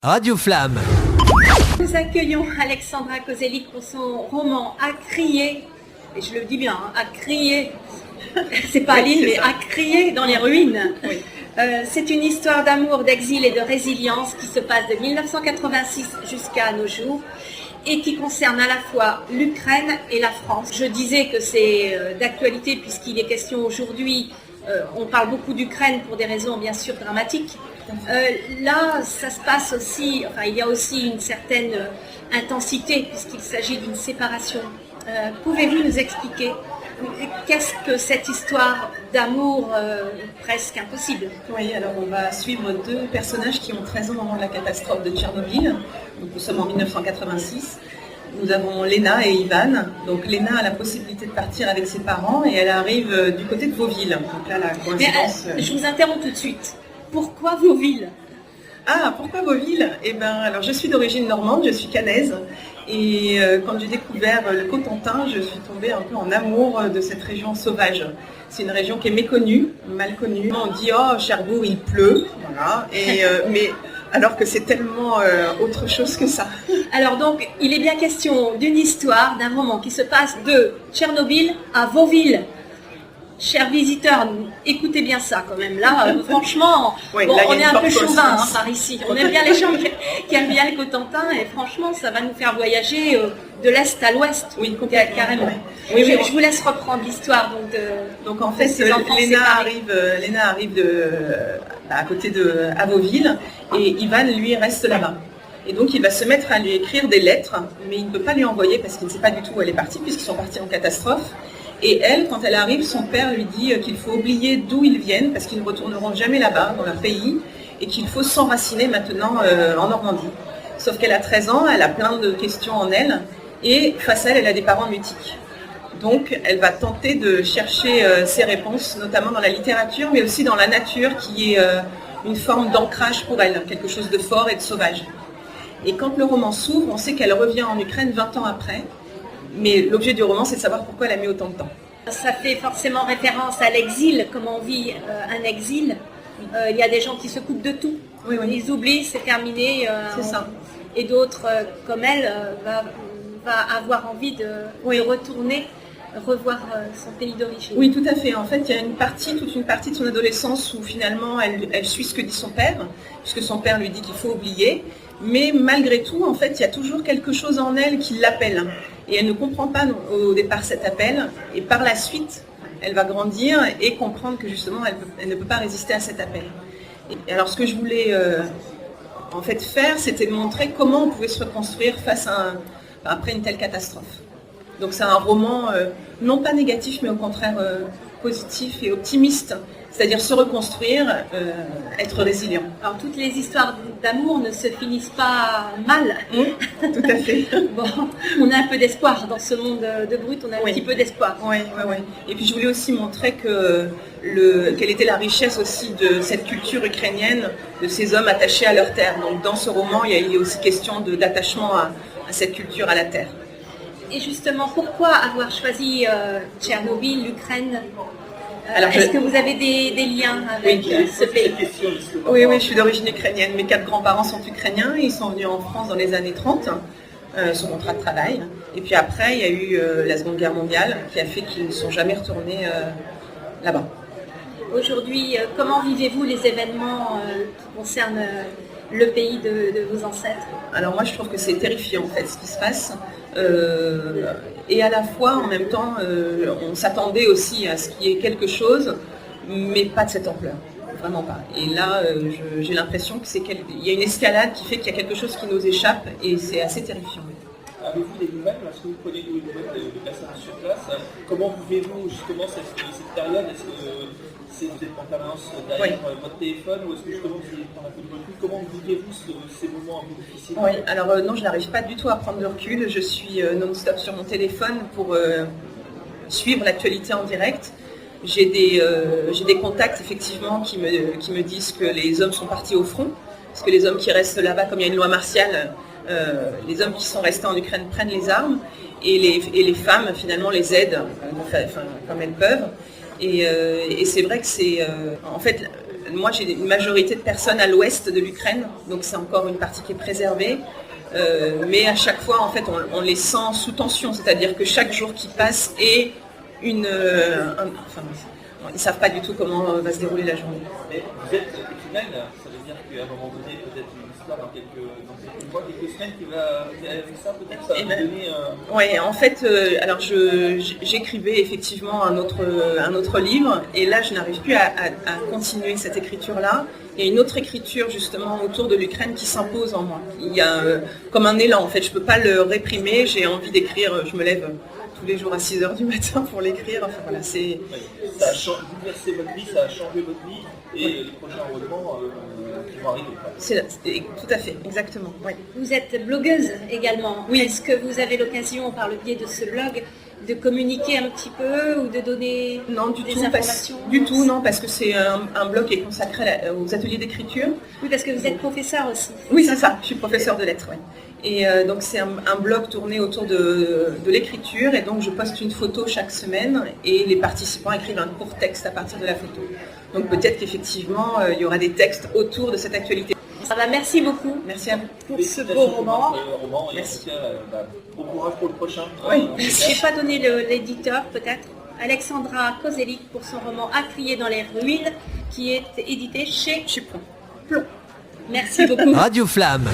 Radio Flamme. Nous accueillons Alexandra Kozelik pour son roman À crier, et je le dis bien, à crier, c'est pas à Lille, mais à crier dans les ruines. Oui. C'est une histoire d'amour, d'exil et de résilience qui se passe de 1986 jusqu'à nos jours et qui concerne à la fois l'Ukraine et la France. Je disais que c'est d'actualité puisqu'il est question aujourd'hui, on parle beaucoup d'Ukraine pour des raisons bien sûr dramatiques. Là, ça se passe aussi, il y a aussi une certaine intensité puisqu'il s'agit d'une séparation. Pouvez-vous nous expliquer qu'est-ce que cette histoire d'amour presque impossible? Oui, alors on va suivre deux personnages qui ont 13 ans au moment de la catastrophe de Tchernobyl. Donc nous sommes en 1986. Nous avons Léna et Ivan. Donc Léna a la possibilité de partir avec ses parents et elle arrive du côté de Vauville. Donc là, la coïncidence... Mais, je vous interromps tout de suite. Pourquoi Vauville? Ah, pourquoi Vauville? Eh bien, alors je suis d'origine normande, je suis canaise. Et quand j'ai découvert le Cotentin, je suis tombée un peu en amour de cette région sauvage. C'est une région qui est méconnue, mal connue. On dit « Oh, Cherbourg, il pleut », voilà. Mais alors que c'est tellement autre chose que ça. Alors donc, il est bien question d'une histoire, d'un roman qui se passe de Tchernobyl à Vauville. Chers visiteurs, écoutez bien ça quand même. Là, franchement, oui, bon, là, on est un peu chauvin par ici. On aime bien les gens qui aiment bien le Cotentin et franchement, ça va nous faire voyager de l'est à l'ouest. Oui, carrément. Oui, je vous laisse reprendre l'histoire. Donc en fait, Léna arrive à côté de Vauville et Ivan, lui, reste là-bas. Et donc il va se mettre à lui écrire des lettres, mais il ne peut pas lui envoyer parce qu'il ne sait pas du tout où elle est partie, puisqu'ils sont partis en catastrophe. Et elle, quand elle arrive, son père lui dit qu'il faut oublier d'où ils viennent, parce qu'ils ne retourneront jamais là-bas, dans leur pays, et qu'il faut s'enraciner maintenant en Normandie. Sauf qu'elle a 13 ans, elle a plein de questions en elle, et face à elle, elle a des parents mutiques. Donc elle va tenter de chercher ses réponses, notamment dans la littérature, mais aussi dans la nature, qui est une forme d'ancrage pour elle, quelque chose de fort et de sauvage. Et quand le roman s'ouvre, on sait qu'elle revient en Ukraine 20 ans après, mais l'objet du roman, c'est de savoir pourquoi elle a mis autant de temps. Ça fait forcément référence à l'exil, comment on vit un exil. Il y a des gens qui se coupent de tout. Oui. Ils oublient, c'est terminé. C'est ça. Et d'autres, comme elle, va avoir envie de retourner, revoir son pays d'origine. Oui, tout à fait. En fait, il y a toute une partie de son adolescence où finalement, elle suit ce que dit son père, puisque son père lui dit qu'il faut oublier. Mais malgré tout, en fait, il y a toujours quelque chose en elle qui l'appelle. Et elle ne comprend pas au départ cet appel. Et par la suite, elle va grandir et comprendre que justement, elle ne peut pas résister à cet appel. Et alors, ce que je voulais en fait faire, c'était de montrer comment on pouvait se reconstruire après une telle catastrophe. Donc c'est un roman non pas négatif, mais au contraire positif et optimiste. C'est-à-dire se reconstruire, être résilient. Alors toutes les histoires d'amour ne se finissent pas mal. Tout à fait. Bon, on a un peu d'espoir dans ce monde de brut, on a un petit peu d'espoir. Oui. Et puis je voulais aussi montrer quelle était la richesse aussi de cette culture ukrainienne, de ces hommes attachés à leur terre. Donc dans ce roman, il y a aussi question d'attachement à cette culture, à la terre. Et justement, pourquoi avoir choisi Tchernobyl, l'Ukraine? Est-ce que vous avez des liens avec ce pays? Oui, je suis d'origine ukrainienne. Mes 4 grands-parents sont ukrainiens. Ils sont venus en France dans les années 30, sur contrat de travail. Et puis après, il y a eu la Seconde Guerre mondiale qui a fait qu'ils ne sont jamais retournés là-bas. Aujourd'hui, comment vivez-vous les événements qui concernent le pays de vos ancêtres? Alors moi, je trouve que c'est terrifiant, en fait, ce qui se passe. Et à la fois, en même temps, on s'attendait aussi à ce qu'il y ait quelque chose, mais pas de cette ampleur, vraiment pas. Et là, j'ai l'impression qu'il y a une escalade qui fait qu'il y a quelque chose qui nous échappe, et c'est assez terrifiant. Avez-vous des nouvelles? Est-ce que vous prenez des nouvelles de personnes sur place? Comment vivez-vous justement cette période? Est-ce que vous êtes en permanence derrière votre téléphone ou est-ce que justement vous allez prendre un peu de recul? Comment vivez-vous ces moments un peu difficiles? Oui, alors non, je n'arrive pas du tout à prendre de recul. Je suis non-stop sur mon téléphone pour suivre l'actualité en direct. J'ai des contacts effectivement qui me disent que les hommes sont partis au front, parce que les hommes qui restent là-bas, comme il y a une loi martiale, les hommes qui sont restés en Ukraine prennent les armes et les femmes finalement les aident comme elles peuvent. Et c'est vrai que c'est en fait moi j'ai une majorité de personnes à l'ouest de l'Ukraine, donc c'est encore une partie qui est préservée. Mais à chaque fois, en fait, on les sent sous tension, c'est-à-dire que chaque jour qui passe est ils ne savent pas du tout comment va se dérouler la journée. Mais vous êtes écrivaine, ça veut dire qu'à un moment donné, peut-être une histoire dans quelques mois, quelques semaines qui va avec ça, peut-être ça va vous donner... Oui, en fait, alors j'écrivais effectivement un autre livre, et là je n'arrive plus à continuer cette écriture-là. Il y a une autre écriture justement autour de l'Ukraine qui s'impose en moi. Il y a comme un élan, en fait, je ne peux pas le réprimer, j'ai envie d'écrire, je me lève tous les jours à 6h du matin pour l'écrire. Enfin, voilà, c'est... Ça a bouleversé votre vie, ça a changé votre vie, et les prochains romans qui vont arriver. C'est tout à fait, exactement. Oui. Vous êtes blogueuse également. Oui. Est-ce que vous avez l'occasion, par le biais de ce blog, de communiquer un petit peu ou de donner des informations? Du tout, non, parce que c'est un blog qui est consacré aux ateliers d'écriture. Oui, parce que vous êtes professeur aussi. Oui, c'est ça, je suis professeure de lettres, oui. Et donc c'est un blog tourné autour de l'écriture, et donc je poste une photo chaque semaine et les participants écrivent un court texte à partir de la photo. Donc peut-être qu'effectivement il y aura des textes autour de cette actualité. Ça va, merci beaucoup. Merci à vous. Pour ce beau roman. Merci. Bon courage pour le prochain. Oui. Je n'ai pas donné l'éditeur peut-être. Alexandra Kozelik pour son roman À crier dans les ruines, qui est édité chez Je suis prête. Plomb. Merci beaucoup. Radio Flamme.